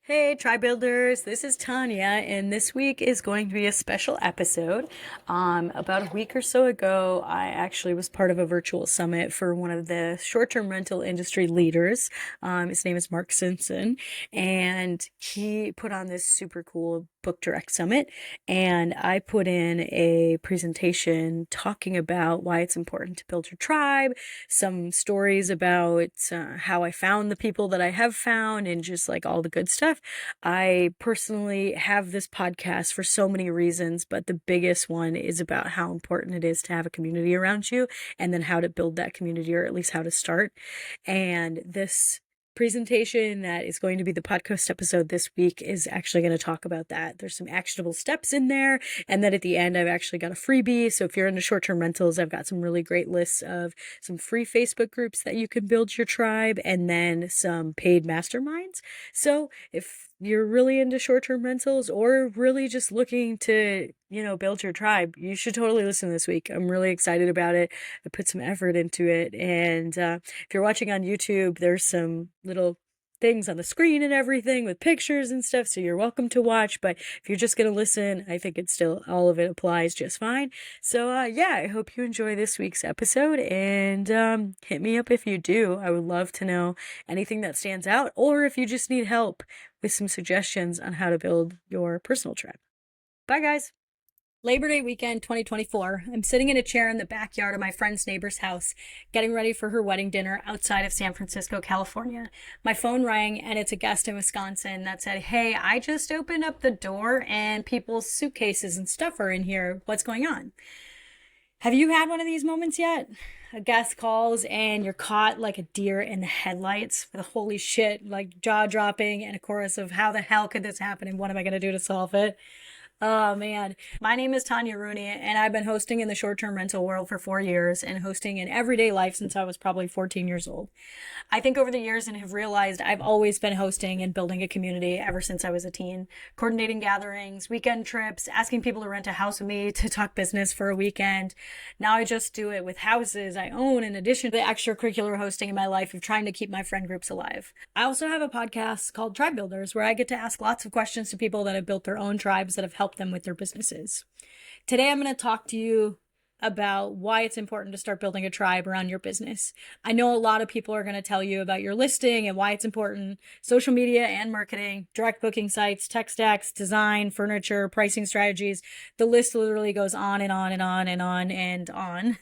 Hey, Tribe Builders, this is Tanya, and this week is going to be a special episode. About a week or so ago, I actually was part of a virtual summit for one of the short term rental industry leaders. His name is Mark Simpson, and he put on this super cool Book Direct Summit. And I put in a presentation talking about why it's important to build your tribe, some stories about how I found the people that I have found, and just like all the good stuff. I personally have this podcast for so many reasons, but the biggest one is about how important it is to have a community around you and then how to build that community, or at least how to start. And this presentation that is going to be the podcast episode this week is actually going to talk about that. There's some actionable steps in there, and then at the end I've actually got a freebie. So if you're into short-term rentals, I've got some really great lists of some free Facebook groups that you can build your tribe, and then some paid masterminds. So if you're really into short-term rentals or really just looking to, build your tribe, you should totally listen this week. I'm really excited about it. I put some effort into it. And if you're watching on YouTube, there's some little things on the screen and everything with pictures and stuff, so you're welcome to watch. But if you're just going to listen, I think it's still, all of it applies just fine. So yeah, I hope you enjoy this week's episode, and hit me up if you do. I would love to know anything that stands out, or if you just need help with some suggestions on how to build your personal tribe. Bye, guys. Labor Day weekend 2024. I'm sitting in a chair in the backyard of my friend's neighbor's house, getting ready for her wedding dinner outside of San Francisco, California. My phone rang, and it's a guest in Wisconsin that said, "Hey, I just opened up the door and people's suitcases and stuff are in here. What's going on?" Have you had one of these moments yet? A guest calls and you're caught like a deer in the headlights with a holy shit, like jaw dropping, and a chorus of how the hell could this happen and what am I going to do to solve it? Oh man. My name is Tanya Rooney, and I've been hosting in the short term rental world for 4 years and hosting in everyday life since I was probably 14 years old. I think over the years and have realized I've always been hosting and building a community ever since I was a teen, coordinating gatherings, weekend trips, asking people to rent a house with me to talk business for a weekend. Now I just do it with houses I own, in addition to the extracurricular hosting in my life of trying to keep my friend groups alive. I also have a podcast called Tribe Builders, where I get to ask lots of questions to people that have built their own tribes that have helped them with their businesses. Today I'm going to talk to you about why it's important to start building a tribe around your business. I know a lot of people are going to tell you about your listing and why it's important, social media and marketing, direct booking sites, tech stacks, design, furniture, pricing strategies. The list literally goes on and on and on and on and on.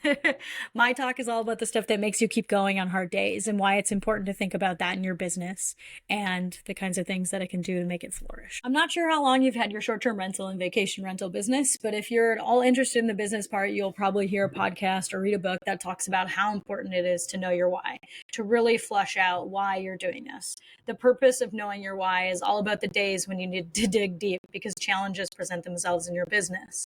My talk is all about the stuff that makes you keep going on hard days and why it's important to think about that in your business and the kinds of things that it can do to make it flourish. I'm not sure how long you've had your short-term rental and vacation rental business, but if you're at all interested in the business part, you'll probably hear a podcast or read a book that talks about how important it is to know your why, to really flush out why you're doing this. The purpose of knowing your why is all about the days when you need to dig deep because challenges present themselves in your business.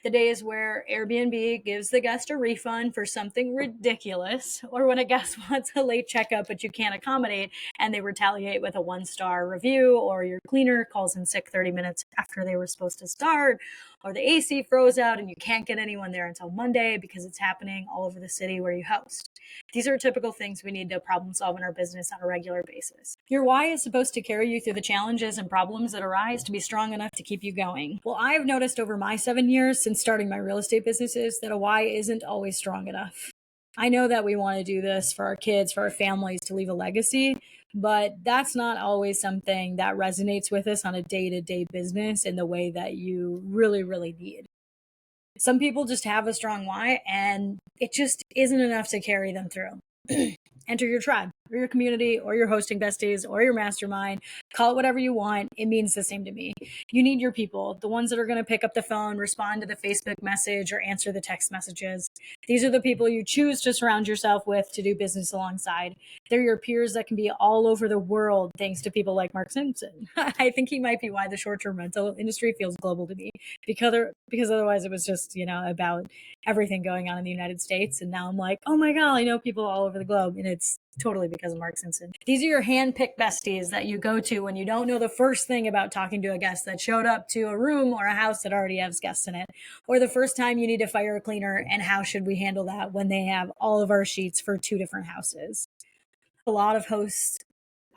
The days where Airbnb gives the guest a refund for something ridiculous, or when a guest wants a late checkup but you can't accommodate and they retaliate with a 1-star review, or your cleaner calls in sick 30 minutes after they were supposed to start, or the AC froze out and you can't get anyone there until Monday because it's happening all over the city where you host. These are typical things we need to problem solve in our business on a regular basis. Your why is supposed to carry you through the challenges and problems that arise to be strong enough to keep you going. Well, I have noticed over my 7 years since starting my real estate businesses that a why isn't always strong enough. I know that we want to do this for our kids, for our families, to leave a legacy, but that's not always something that resonates with us on a day-to-day business in the way that you really, really need. Some people just have a strong why, and it just isn't enough to carry them through. Enter your tribe or your community or your hosting besties or your mastermind. Call it whatever you want. It means the same to me. You need your people, the ones that are going to pick up the phone, respond to the Facebook message, or answer the text messages. These are the people you choose to surround yourself with to do business alongside. They're your peers that can be all over the world thanks to people like Mark Simpson. I think he might be why the short-term rental industry feels global to me, because otherwise it was just, about everything going on in the United States. And now I'm like, oh my God, I know people all over the globe. And it's totally because of Mark Simpson. These are your hand-picked besties that you go to when you don't know the first thing about talking to a guest that showed up to a room or a house that already has guests in it, or the first time you need to fire a cleaner and how should we handle that when they have all of our sheets for 2 different houses. A lot of hosts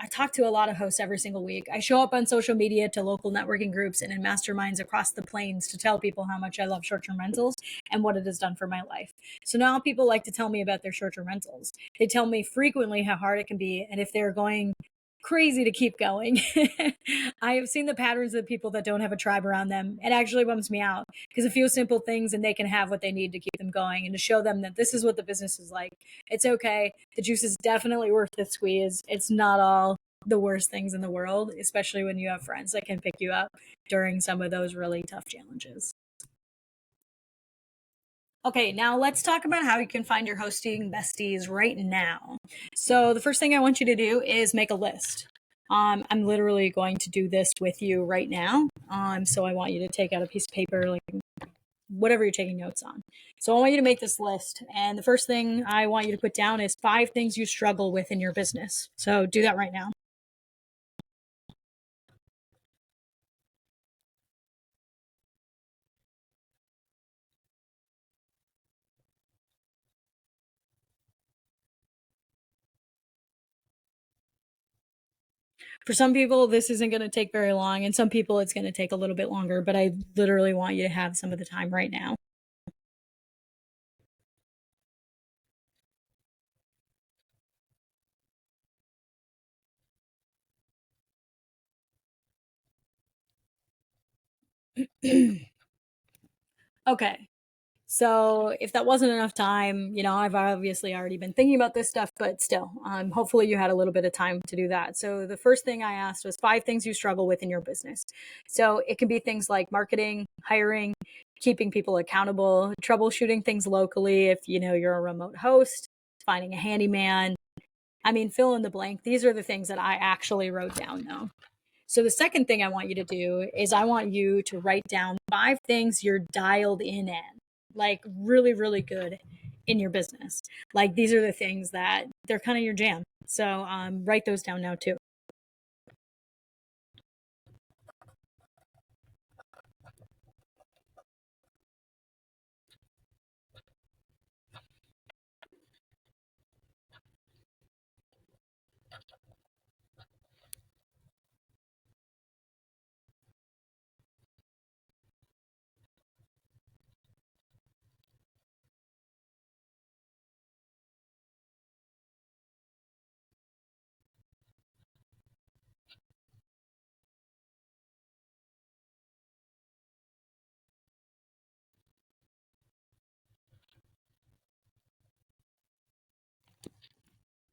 I talk to a lot of hosts every single week. I show up on social media to local networking groups and in masterminds across the plains to tell people how much I love short term rentals and what it has done for my life. So now people like to tell me about their short term rentals. They tell me frequently how hard it can be and if they're going crazy to keep going. I have seen the patterns of people that don't have a tribe around them. It actually bums me out because a few simple things and they can have what they need to keep them going and to show them that this is what the business is like. It's okay. The juice is definitely worth the squeeze. It's not all the worst things in the world, especially when you have friends that can pick you up during some of those really tough challenges. Okay, now let's talk about how you can find your hosting besties right now. So, the first thing I want you to do is make a list. I'm literally going to do this with you right now. So, I want you to take out a piece of paper, like whatever you're taking notes on. So, I want you to make this list. And the first thing I want you to put down is 5 things you struggle with in your business. So, do that right now. For some people, this isn't going to take very long, and some people, it's going to take a little bit longer, but I literally want you to have some of the time right now. Okay. So if that wasn't enough time, I've obviously already been thinking about this stuff, but still, hopefully you had a little bit of time to do that. So the first thing I asked was 5 things you struggle with in your business. So it can be things like marketing, hiring, keeping people accountable, troubleshooting things locally if you're a remote host, finding a handyman. I mean, fill in the blank. These are the things that I actually wrote down though. So the second thing I want you to do is I want you to write down 5 things you're dialed in at, like really, really good in your business. Like these are the things that they're kind of your jam. So write those down now too.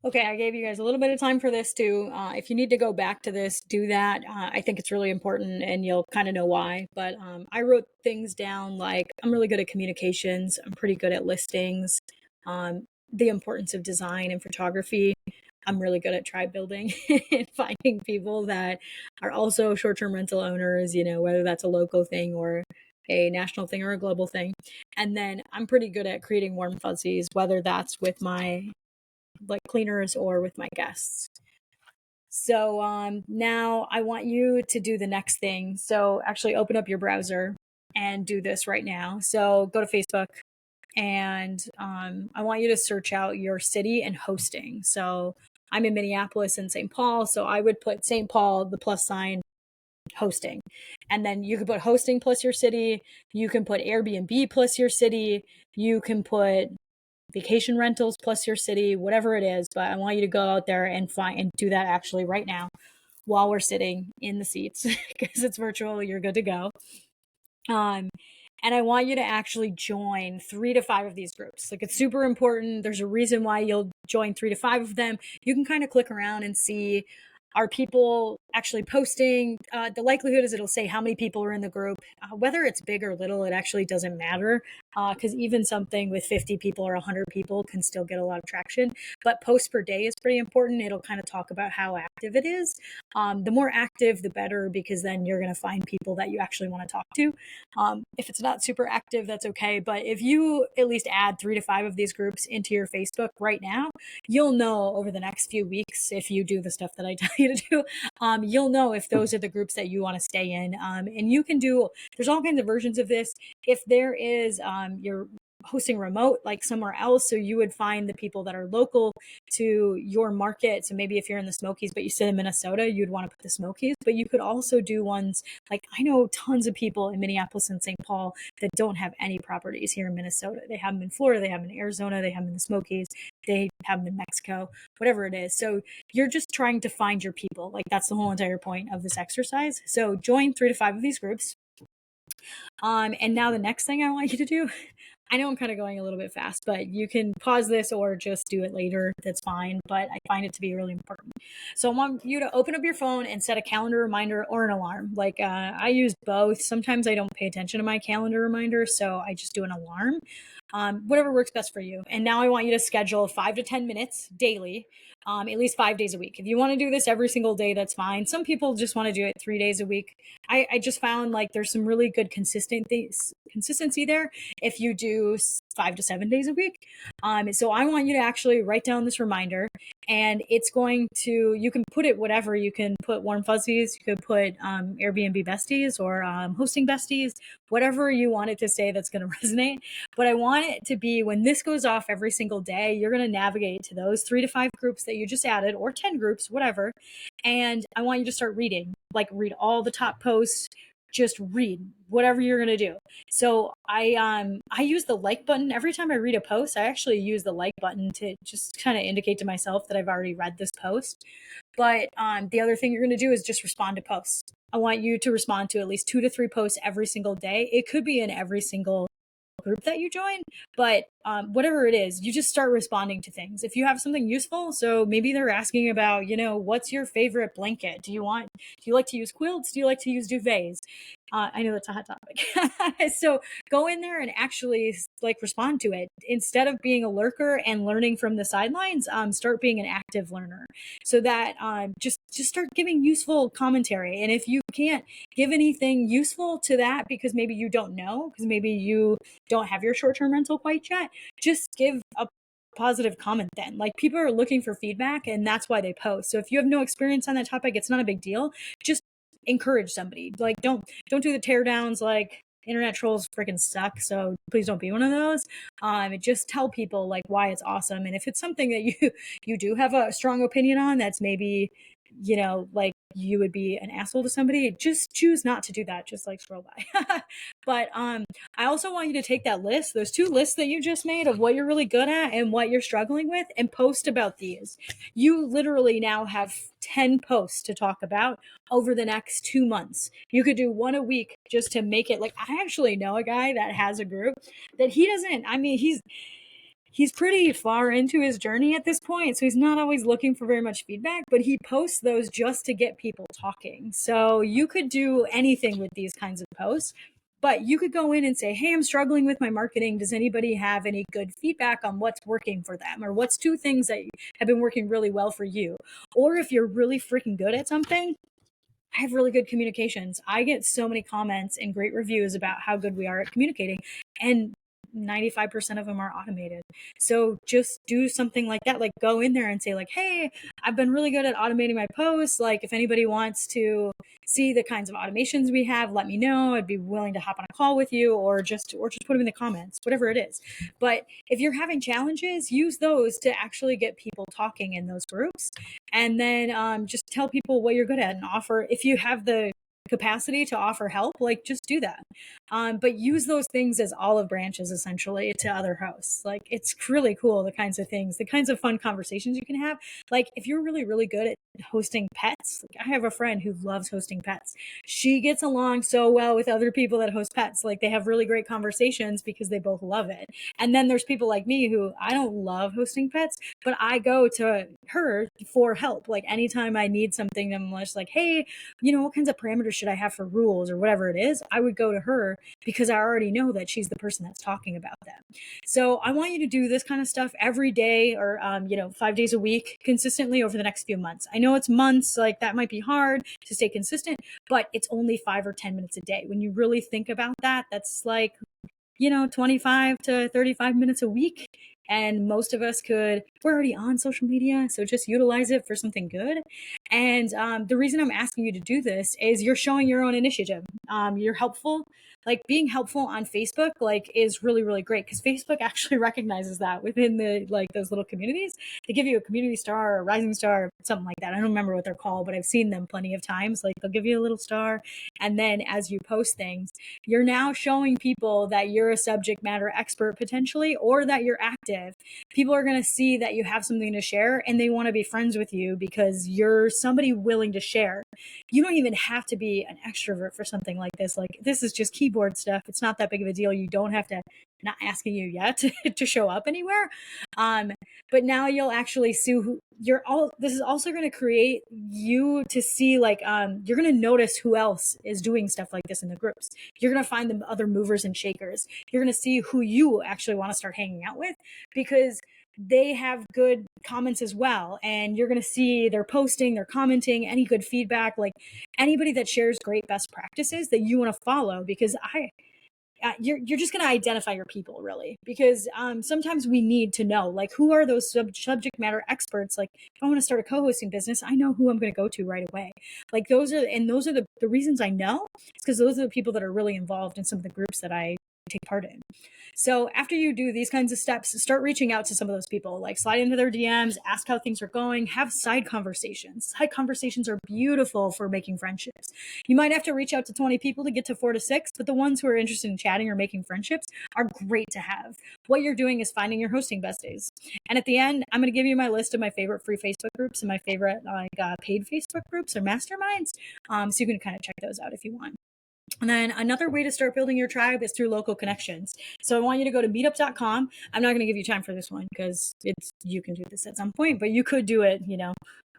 Okay, I gave you guys a little bit of time for this too. If you need to go back to this, do that. I think it's really important and you'll kind of know why. But I wrote things down like I'm really good at communications, I'm pretty good at listings, the importance of design and photography. I'm really good at tribe building and finding people that are also short term rental owners, whether that's a local thing or a national thing or a global thing. And then I'm pretty good at creating warm fuzzies, whether that's with my like cleaners or with my guests. So now I want you to do the next thing. So actually open up your browser and do this right now. So go to Facebook and I want you to search out your city and hosting. So I'm in Minneapolis and St. Paul. So I would put St. Paul, the plus sign, hosting. And then you can put hosting plus your city. You can put Airbnb plus your city. You can put vacation rentals plus your city, whatever it is. But I want you to go out there and find and do that actually right now while we're sitting in the seats because it's virtual. You're good to go. Um, and I want you to actually join 3 to 5 of these groups. Like it's super important. There's a reason why you'll join 3 to 5 of them. You can kind of click around and see, are people actually posting? The likelihood is it'll say how many people are in the group. Whether it's big or little, it actually doesn't matter because even something with 50 people or 100 people can still get a lot of traction. But posts per day is pretty important. It'll kind of talk about how active it is. The more active, the better, because then you're going to find people that you actually want to talk to. If it's not super active, that's okay. But if you at least add 3 to 5 of these groups into your Facebook right now, you'll know over the next few weeks, if you do the stuff that I tell you to do, you'll know if those are the groups that you want to stay in. And you can do, there's all kinds of versions of this. If there is your hosting remote, like somewhere else. So you would find the people that are local to your market. So maybe if you're in the Smokies, but you sit in Minnesota, you'd want to put the Smokies. But you could also do ones like I know tons of people in Minneapolis and St. Paul that don't have any properties here in Minnesota. They have them in Florida, they have them in Arizona, they have them in the Smokies, they have them in Mexico, whatever it is. So you're just trying to find your people. Like that's the whole entire point of this exercise. So join 3 to 5 of these groups. And now the next thing I want you to do, I know I'm kind of going a little bit fast, but you can pause this or just do it later. That's fine. But I find it to be really important. So I want you to open up your phone and set a calendar reminder or an alarm. Like I use both. Sometimes I don't pay attention to my calendar reminder, so I just do an alarm. Whatever works best for you. And now I want you to schedule 5 to 10 minutes daily, at least 5 days a week. If you want to do this every single day, that's fine. Some people just want to do it 3 days a week. I just found like there's some really good consistency there if you do 5 to 7 days a week. So I want you to actually write down this reminder, and it's going to, you can put it whatever. You can put warm fuzzies, you could put Airbnb besties or hosting besties, whatever you want it to say that's going to resonate. But I want it to be when this goes off every single day, you're going to navigate to those 3 to 5 groups that you just added, or 10 groups, whatever. And I want you to start reading, like read all the top posts, just read whatever you're going to do. So I use the like button every time I read a post. I actually use the like button to just kind of indicate to myself that I've already read this post. But the other thing you're going to do is just respond to posts. I want you to respond to at least 2 to 3 posts every single day. It could be in every single group that you join, but whatever it is, you just start responding to things. If you have something useful, so maybe they're asking about, what's your favorite blanket? Do you like to use quilts? Do you like to use duvets? I know that's a hot topic. So go in there and actually like respond to it instead of being a lurker and learning from the sidelines. Start being an active learner, so that just start giving useful commentary. And if you can't give anything useful to that because maybe you don't know, because maybe you don't have your short-term rental quite yet, just give a positive comment then. Like people are looking for feedback and that's why they post. So if you have no experience on that topic, it's not a big deal. Just encourage somebody. Like don't do the tear downs, like internet trolls freaking suck, so please don't be one of those. Just tell people like why it's awesome. And if it's something that you do have a strong opinion on, that's maybe like you would be an asshole to somebody, just choose not to do that. Just like scroll by. But I also want you to take that list, those 2 lists that you just made of what you're really good at and what you're struggling with, and post about these. You literally now have 10 posts to talk about over the next 2 months. You could do 1 a week just to make it. Like I actually know a guy that has a group that he doesn't, I mean, he's pretty far into his journey at this point, so he's not always looking for very much feedback, but he posts those just to get people talking. So you could do anything with these kinds of posts, but you could go in and say, hey, I'm struggling with my marketing. Does anybody have any good feedback on what's working for them? Or what's 2 things that have been working really well for you? Or if you're really freaking good at something, I have really good communications. I get so many comments and great reviews about how good we are at communicating. And 95% of them are automated. So just do something like that. Like go in there and say like, hey, I've been really good at automating my posts. Like if anybody wants to see the kinds of automations we have, let me know. I'd be willing to hop on a call with you, or just put them in the comments, whatever it is. But if you're having challenges, use those to actually get people talking in those groups. And then just tell people what you're good at and offer, if you have the capacity to offer help, like just do that. But use those things as olive branches essentially to other hosts. Like it's really cool, the kinds of things, the kinds of fun conversations you can have. Like if you're really, really good at hosting pets, like I have a friend who loves hosting pets. She gets along so well with other people that host pets. Like they have really great conversations because they both love it. And then there's people like me who I don't love hosting pets, but I go to her for help. Like anytime I need something, I'm just like, hey, what kinds of parameters should I have for rules or whatever it is? I would go to her because I already know that she's the person that's talking about them. So I want you to do this kind of stuff every day, or 5 days a week consistently over the next few months. I know it's months, like that might be hard to stay consistent, but it's only 5 or 10 minutes a day. When you really think about that, that's like 25 to 35 minutes a week. And most of us we're already on social media, so just utilize it for something good. And the reason I'm asking you to do this is you're showing your own initiative. You're helpful. Like being helpful on Facebook, like is really, really great because Facebook actually recognizes that within the like those little communities. They give you a community star or a rising star, something like that. I don't remember what they're called, but I've seen them plenty of times. Like they'll give you a little star. And then as you post things, you're now showing people that you're a subject matter expert potentially, or that you're active. People are going to see that you have something to share and they want to be friends with you because you're somebody willing to share. You don't even have to be an extrovert for something like this. Like this is just keyboard stuff. It's not that big of a deal. You don't have to, not asking you yet to show up anywhere. Um, but now you'll actually see who you're all. This is also going to create you to see like, you're going to notice who else is doing stuff like this in the groups. You're going to find the other movers and shakers. You're going to see who you actually want to start hanging out with because they have good comments as well. And you're going to see they're posting, they're commenting, any good feedback, like anybody that shares great best practices that you want to follow because you're just going to identify your people really because sometimes we need to know like who are those subject matter experts. Like if I want to start a co-hosting business, I know who I'm going to go to right away. Like those are the reasons I know. It's because those are the people that are really involved in some of the groups that I take part in. So after you do these kinds of steps, start reaching out to some of those people, like slide into their DMs, ask how things are going, have side conversations. Side conversations are beautiful for making friendships. You might have to reach out to 20 people to get to 4 to 6, but the ones who are interested in chatting or making friendships are great to have. What you're doing is finding your hosting besties. And at the end, I'm going to give you my list of my favorite free Facebook groups and my favorite paid Facebook groups or masterminds. So you can kind of check those out if you want. And then another way to start building your tribe is through local connections. So I want you to go to meetup.com. I'm not going to give you time for this one because you can do this at some point, but you could do it,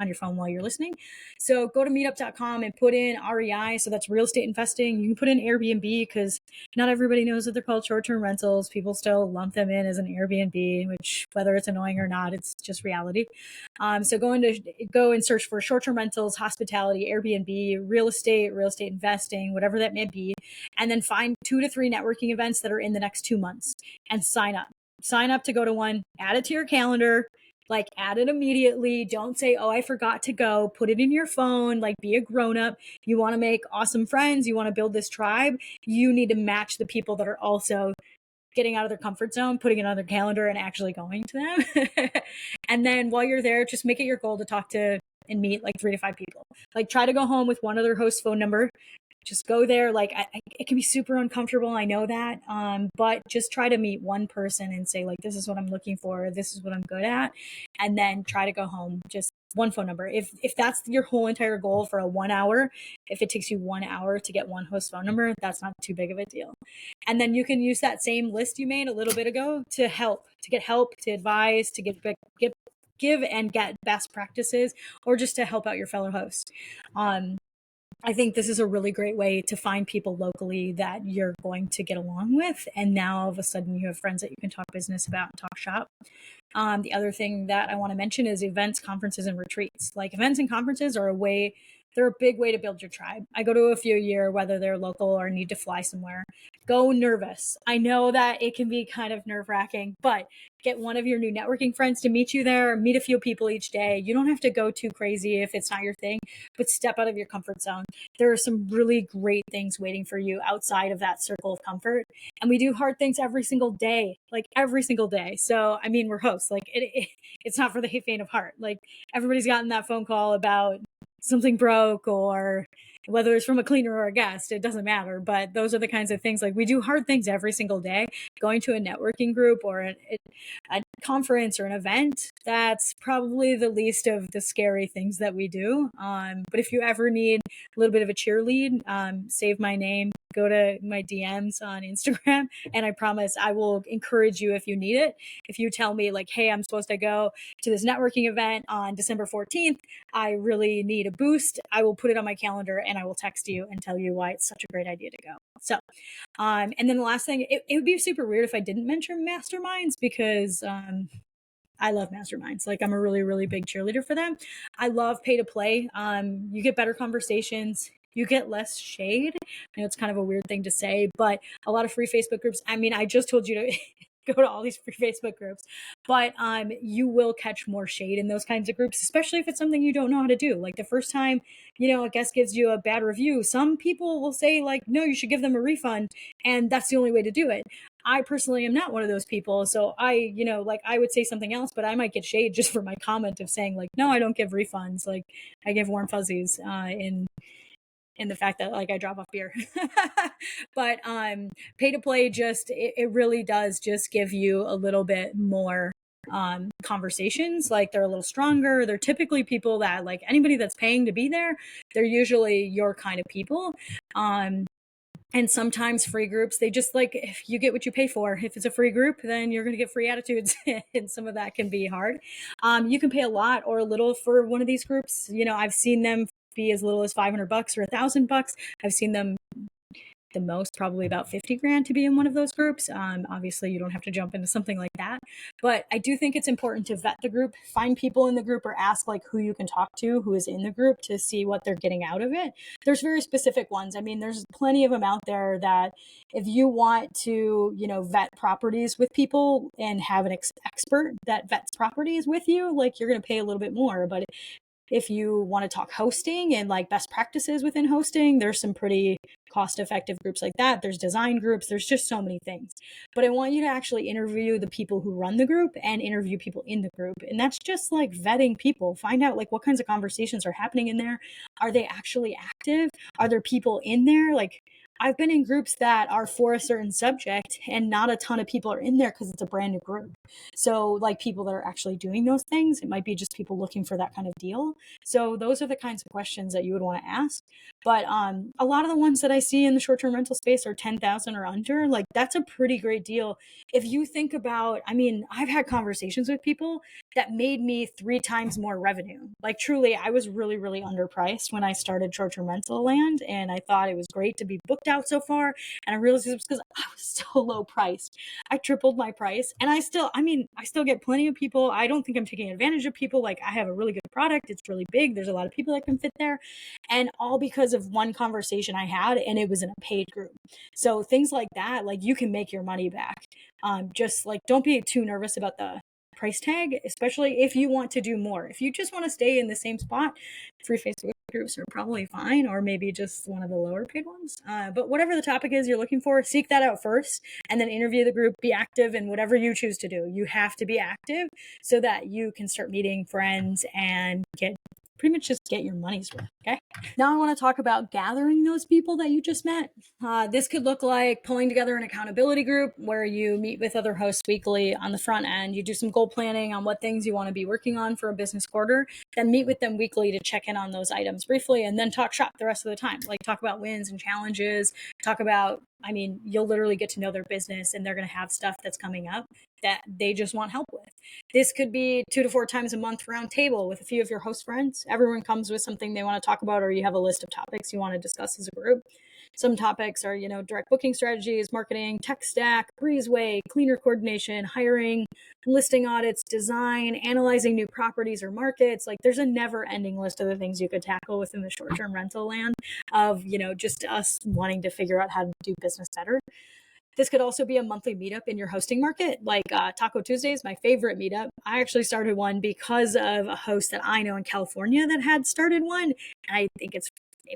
on your phone while you're listening. So go to meetup.com and put in REI. So that's real estate investing. You can put in Airbnb because not everybody knows that they're called short-term rentals. People still lump them in as an Airbnb, which whether it's annoying or not, it's just reality. So go and search for short-term rentals, hospitality, Airbnb, real estate investing, whatever that may be, and then find 2 to 3 networking events that are in the next 2 months and sign up. Sign up to go to one, add it to your calendar, like add it immediately. Don't say, oh, I forgot to go. Put it in your phone, like be a grown up. You want to make awesome friends. You want to build this tribe. You need to match the people that are also getting out of their comfort zone, putting it on their calendar and actually going to them. And then while you're there, just make it your goal to talk to and meet like 3 to 5 people. Like try to go home with one other host's phone number. Just go there. Like it can be super uncomfortable. I know that. But just try to meet one person and say like, this is what I'm looking for. This is what I'm good at. And then try to go home. Just one phone number. If that's your whole entire goal for a 1 hour, if it takes you 1 hour to get one host phone number, that's not too big of a deal. And then you can use that same list you made a little bit ago to get help, to advise, to give and get best practices, or just to help out your fellow hosts. I think this is a really great way to find people locally that you're going to get along with. And now all of a sudden you have friends that you can talk business about and talk shop. The other thing that I want to mention is events, conferences, and retreats. Like events and conferences they're a big way to build your tribe. I go to a few a year, whether they're local or need to fly somewhere. Go nervous. I know that it can be kind of nerve wracking, but get one of your new networking friends to meet you there, meet a few people each day. You don't have to go too crazy if it's not your thing, but step out of your comfort zone. There are some really great things waiting for you outside of that circle of comfort. And we do hard things every single day, like every single day. So, I mean, we're hosts. Like it's not for the faint of heart. Like everybody's gotten that phone call about something broke, or whether it's from a cleaner or a guest, it doesn't matter. But those are the kinds of things, like we do hard things every single day. Going to a networking group or a conference or an event, that's probably the least of the scary things that we do. But if you ever need a little bit of a cheerlead, save my name, go to my DMs on Instagram, and I promise I will encourage you if you need it. If you tell me like, hey, I'm supposed to go to this networking event on December 14th, I really need a boost, I will put it on my calendar and I will text you and tell you why it's such a great idea to go. So, and then the last thing, it would be super weird if I didn't mention masterminds because I love masterminds. Like I'm a really, really big cheerleader for them. I love pay to play. You get better conversations. You get less shade. I know it's kind of a weird thing to say, but a lot of free Facebook groups. I mean, I just told you to go to all these free Facebook groups. But you will catch more shade in those kinds of groups, especially if it's something you don't know how to do. Like the first time, a guest gives you a bad review, some people will say like, no, you should give them a refund, and that's the only way to do it. I personally am not one of those people. So I would say something else, but I might get shade just for my comment of saying like, no, I don't give refunds. Like I give warm fuzzies in the fact that like I drop off beer. But pay to play just it really does just give you a little bit more conversations. Like they're a little stronger. They're typically people that like anybody that's paying to be there, they're usually your kind of people. And sometimes free groups, they just like, if you get what you pay for. If it's a free group, then you're going to get free attitudes. And some of that can be hard. You can pay a lot or a little for one of these groups. I've seen them be as little as $500 or $1,000. I've seen them the most probably about 50 grand to be in one of those groups. Obviously you don't have to jump into something like that, but I do think it's important to vet the group, find people in the group, or ask like who you can talk to, who is in the group, to see what they're getting out of it. There's very specific ones. I mean, there's plenty of them out there that if you want to, vet properties with people and have an expert that vets properties with you, like you're going to pay a little bit more. But if you want to talk hosting and like best practices within hosting, there's some pretty cost effective groups like that. There's design groups. There's just so many things. But I want you to actually interview the people who run the group and interview people in the group. And that's just like vetting people. Find out like what kinds of conversations are happening in there. Are they actually active? Are there people in there? Like I've been in groups that are for a certain subject and not a ton of people are in there because it's a brand new group. So like people that are actually doing those things, it might be just people looking for that kind of deal. So those are the kinds of questions that you would want to ask. But a lot of the ones that I see in the short-term rental space are 10,000 or under. Like that's a pretty great deal. If you think about, I mean, I've had conversations with people that made me 3 times more revenue. Like truly, I was really, really underpriced when I started short-term rental land, and I thought it was great to be booked out so far. And I realized it was because I was so low priced. I tripled my price, and I still get plenty of people. I don't think I'm taking advantage of people. Like I have a really good product. It's really big. There's a lot of people that can fit there, and all because of one conversation I had, and it was in a paid group. So things like that, like you can make your money back. Just like don't be too nervous about the price tag, especially if you want to do more. If you just want to stay in the same spot, free Facebook groups are probably fine, or maybe just one of the lower paid ones. But whatever the topic is you're looking for, seek that out first and then interview the group. Be active in whatever you choose to do. You have to be active so that you can start meeting friends and pretty much just get your money's worth. Okay. Now I want to talk about gathering those people that you just met. This could look like pulling together an accountability group where you meet with other hosts weekly on the front end. You do some goal planning on what things you want to be working on for a business quarter, then meet with them weekly to check in on those items briefly, and then talk shop the rest of the time. Like talk about wins and challenges, talk about, I mean, you'll literally get to know their business, and they're going to have stuff that's coming up that they just want help with. This could be 2 to 4 times a month round table with a few of your host friends. Everyone comes with something they want to talk about, or you have a list of topics you want to discuss as a group. Some topics are, direct booking strategies, marketing, tech stack, breezeway, cleaner coordination, hiring, listing audits, design, analyzing new properties or markets. Like there's a never ending list of the things you could tackle within the short-term rental land of, just us wanting to figure out how to do business better. This could also be a monthly meetup in your hosting market, like Taco Tuesdays, my favorite meetup. I actually started one because of a host that I know in California that had started one. And I think it's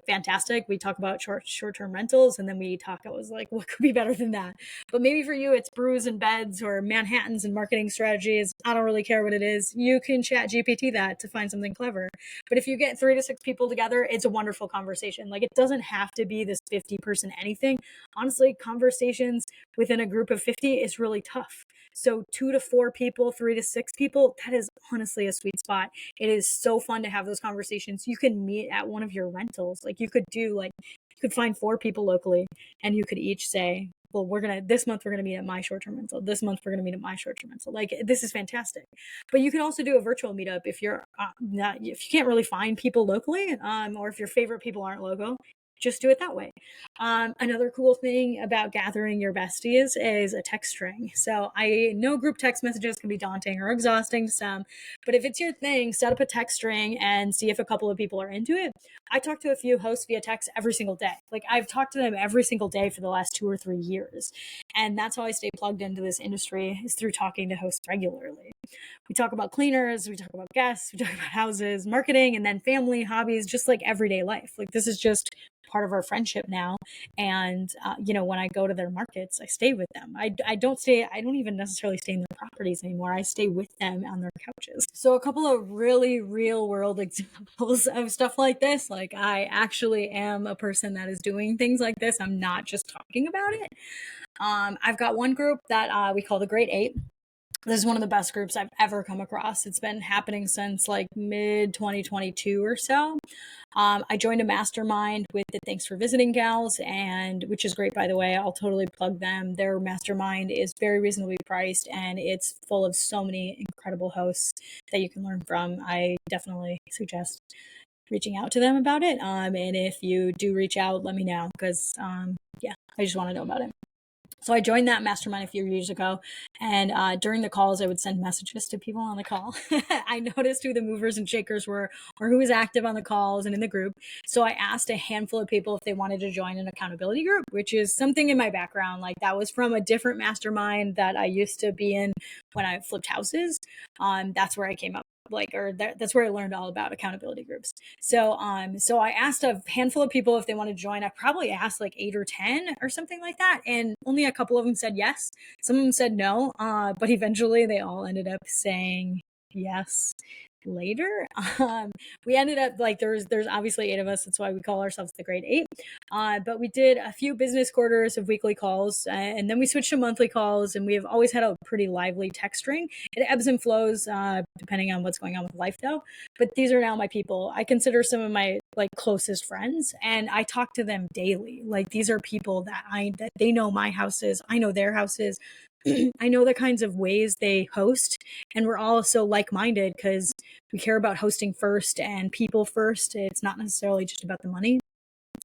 fantastic. We talk about short-term rentals, and then we talk, I was like, what could be better than that? But maybe for you, it's brews and beds or Manhattans and marketing strategies. I don't really care what it is. You can chat GPT that to find something clever. But if you get 3 to 6 people together, it's a wonderful conversation. Like it doesn't have to be this 50-person anything. Honestly, conversations within a group of 50 is really tough. So 2 to 4 people, 3 to 6 people, that is honestly a sweet spot. It is so fun to have those conversations. You can meet at one of your rentals. Like you could find 4 people locally, and you could each say, well, this month we're going to meet at my short-term rental. This month we're going to meet at my short-term rental. Like this is fantastic. But you can also do a virtual meetup if you're if you can't really find people locally, or if your favorite people aren't local. just do it that way. Another cool thing about gathering your besties is a text string. So I know group text messages can be daunting or exhausting to some, but if it's your thing, set up a text string and see if a couple of people are into it. I talk to a few hosts via text every single day. Like I've talked to them every single day for the last 2 or 3 years. And that's how I stay plugged into this industry, is through talking to hosts regularly. We talk about cleaners, we talk about guests, we talk about houses, marketing, and then family, hobbies, just like everyday life. Like this is just part of our friendship now. And, when I go to their markets, I stay with them. I don't even necessarily stay in their properties anymore. I stay with them on their couches. So a couple of really real world examples of stuff like this. Like I actually am a person that is doing things like this. I'm not just talking about it. I've got one group that we call the Great Eight. This is one of the best groups I've ever come across. It's been happening since like mid 2022 or so. I joined a mastermind with the Thanks for Visiting gals, and which is great, by the way. I'll totally plug them. Their mastermind is very reasonably priced, and it's full of so many incredible hosts that you can learn from. I definitely suggest reaching out to them about it. And if you do reach out, let me know, because I just want to know about it. So I joined that mastermind a few years ago, and during the calls, I would send messages to people on the call. I noticed who the movers and shakers were, or who was active on the calls and in the group. So I asked a handful of people if they wanted to join an accountability group, which is something in my background. Like that was from a different mastermind that I used to be in when I flipped houses. That's where I came up. That's where I learned all about accountability groups. So I asked a handful of people if they want to join. I probably asked like 8 or 10 or something like that, and only a couple of them said yes. Some of them said no, but eventually they all ended up saying yes later. We ended up like there's obviously 8 of us. That's why we call ourselves the Great Eight. But we did a few business quarters of weekly calls, and then we switched to monthly calls. And we have always had a pretty lively text string. It ebbs and flows depending on what's going on with life, though. But these are now my people. I consider some of my like closest friends, and I talk to them daily. Like these are people that they know my houses, I know their houses. I know the kinds of ways they host, and we're all so like-minded because we care about hosting first and people first. It's not necessarily just about the money.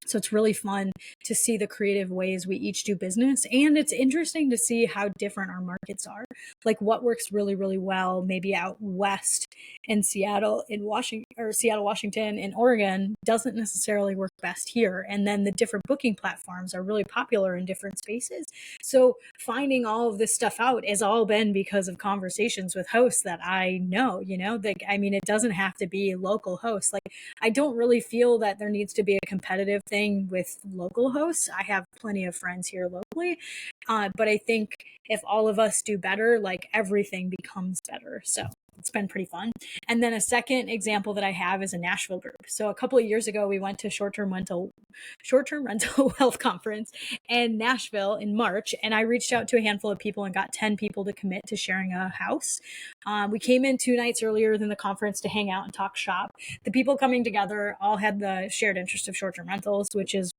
So it's really fun to see the creative ways we each do business. And it's interesting to see how different our markets are. Like what works really, really well, maybe out west in Seattle, in Washington, or Seattle, Washington, in Oregon, doesn't necessarily work best here. And then the different booking platforms are really popular in different spaces. So finding all of this stuff out has all been because of conversations with hosts that I know, it doesn't have to be local hosts. Like I don't really feel that there needs to be a competitive thing with local hosts. I have plenty of friends here locally, but I think if all of us do better, like everything becomes better. So it's been pretty fun. And then a second example that I have is a Nashville group. So a couple of years ago, we went to short-term rental wealth conference in Nashville in March, and I reached out to a handful of people and got 10 people to commit to sharing a house. We came in 2 nights earlier than the conference to hang out and talk shop. The people coming together all had the shared interest of short-term rentals, which is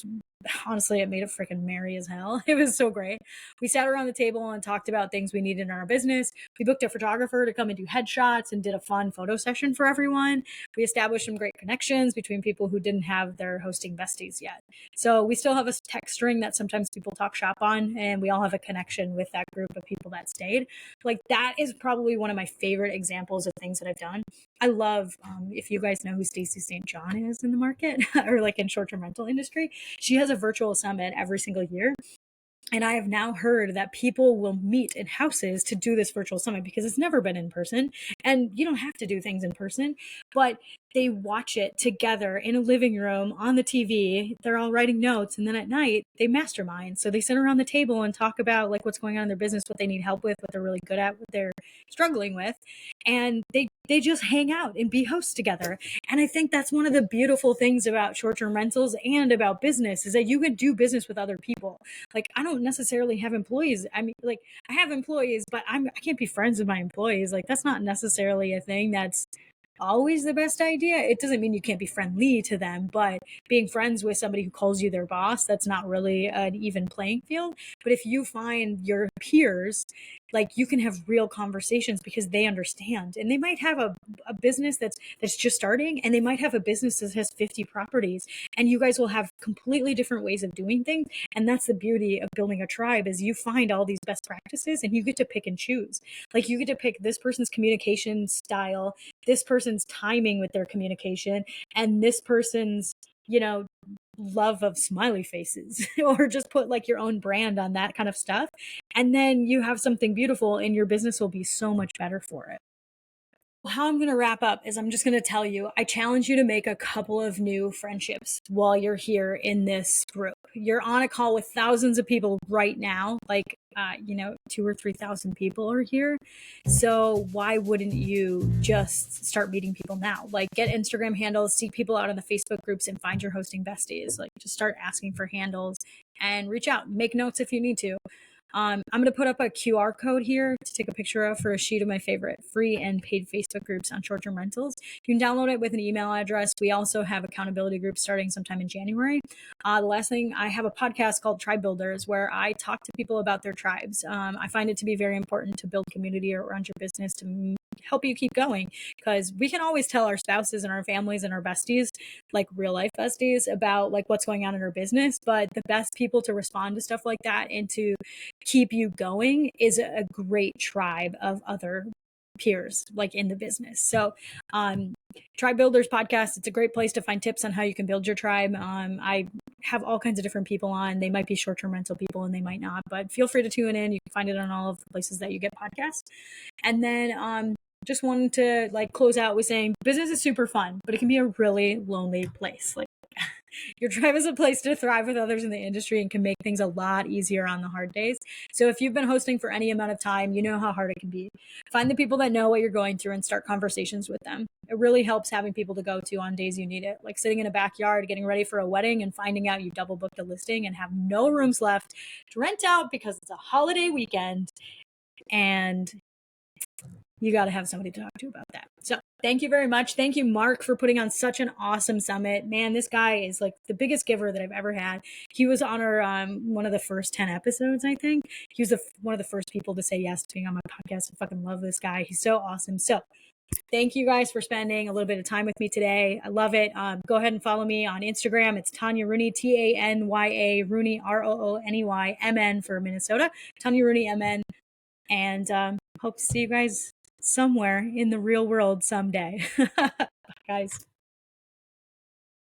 honestly, it made it freaking merry as hell. It was so great. We sat around the table and talked about things we needed in our business. We booked a photographer to come and do headshots and did a fun photo session for everyone. We established some great connections between people who didn't have their hosting besties yet. So we still have a text string that sometimes people talk shop on, and we all have a connection with that group of people that stayed. Like that is probably one of my favorite examples of things that I've done. I love, if you guys know who Stacey St. John is in the market or like in short-term rental industry, she has a virtual summit every single year. And I have now heard that people will meet in houses to do this virtual summit because it's never been in person. And you don't have to do things in person, but they watch it together in a living room on the TV. They're all writing notes. And then at night, they mastermind. So they sit around the table and talk about like what's going on in their business, what they need help with, what they're really good at, what they're struggling with. And they just hang out and be hosts together. And I think that's one of the beautiful things about short-term rentals and about business is that you can do business with other people. Like I don't necessarily have employees. I mean, like I have employees, but I can't be friends with my employees. Like that's not necessarily a thing that's always the best idea. It doesn't mean you can't be friendly to them, but being friends with somebody who calls you their boss, that's not really an even playing field. But if you find your peers like you can have real conversations because they understand, and they might have a business that's just starting, and they might have a business that has 50 properties, and you guys will have completely different ways of doing things. And that's the beauty of building a tribe, is you find all these best practices and you get to pick and choose. Like you get to pick this person's communication style, this person's timing with their communication, and this person's, you know, love of smiley faces or just put like your own brand on that kind of stuff. And then you have something beautiful and your business will be so much better for it. How I'm going to wrap up is I'm just going to tell you, I challenge you to make a couple of new friendships while you're here in this group. You're on a call with thousands of people right now, like, 2 or 3,000 people are here. So why wouldn't you just start meeting people now? Like get Instagram handles, seek people out on the Facebook groups, and find your hosting besties. Like just start asking for handles and reach out, make notes if you need to. I'm going to put up a QR code here to take a picture of for a sheet of my favorite free and paid Facebook groups on short-term rentals. You can download it with an email address. We also have accountability groups starting sometime in January. The last thing, I have a podcast called Tribe Builders where I talk to people about their tribes. I find it to be very important to build community around your business to help you keep going, because we can always tell our spouses and our families and our besties, like real life besties, about like what's going on in our business. But the best people to respond to stuff like that and to keep you going is a great tribe of other peers like in the business. So Tribe Builders podcast, it's a great place to find tips on how you can build your tribe. I have all kinds of different people on. They might be short-term rental people and they might not, but feel free to tune in. You can find it on all of the places that you get podcasts. And then just wanted to like close out with saying business is super fun, but it can be a really lonely place. Like your tribe is a place to thrive with others in the industry and can make things a lot easier on the hard days. So if you've been hosting for any amount of time, you know how hard it can be. Find the people that know what you're going through and start conversations with them. It really helps having people to go to on days you need it, like sitting in a backyard, getting ready for a wedding and finding out you double booked a listing and have no rooms left to rent out because it's a holiday weekend and you got to have somebody to talk to about that. So thank you very much. Thank you, Mark, for putting on such an awesome summit. Man, this guy is like the biggest giver that I've ever had. He was on our one of the first 10 episodes, I think. He was one of the first people to say yes to being on my podcast. I fucking love this guy. He's so awesome. So thank you guys for spending a little bit of time with me today. I love it. Go ahead and follow me on Instagram. It's Tanya Rooney, Tanya Rooney, ROONEYMN for Minnesota. Tanya Rooney, MN. And hope to see you guys somewhere in the real world someday. Bye, guys.